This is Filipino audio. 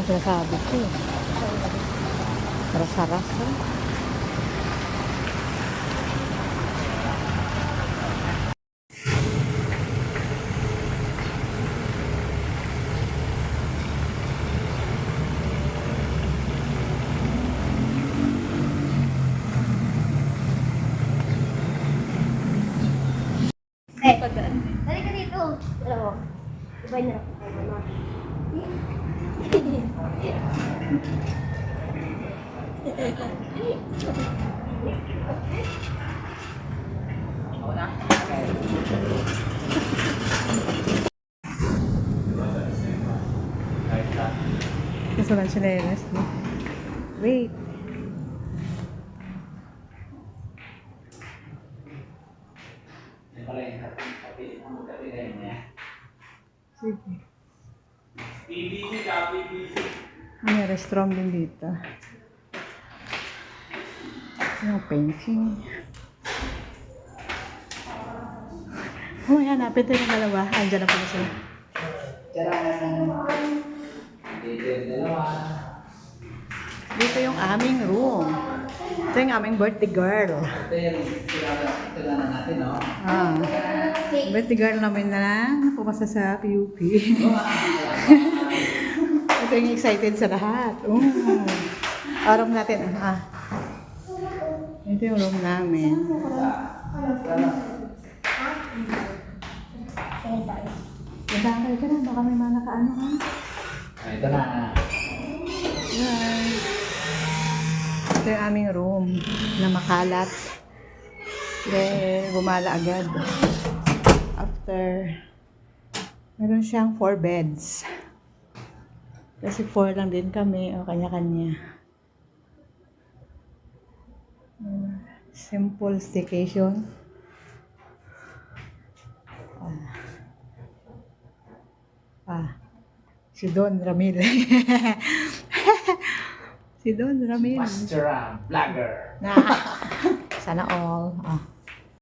Sinasabi ko eh. Saras-saras eh. Dali ka dito. Dalawa. Ibay na ako. Gusto ng chinelas, no? Wait. Sige. May restaurant din dito. Yung painting. Oh, hanapin tayo ng dalawa. Andiyan na pala sila. Dito yung aming room. Ito yung aming birthday girl. Ito yung kilala natin, no? Birthday girl namin na pumasa sa PUP. Ito yung excited sa lahat. Room natin. Ito yung room namin. Ganda kayo ka na. Baka may mga nakaano ha. Ito na. Yan. Ito yung aming room na makalat. Then, gumala agad. After, meron siyang 4 beds. Kasi 4 lang din kami, o kanya-kanya. Simple staycation. Si Don Ramil. Si Don Ramil. Master vlogger. Sana all.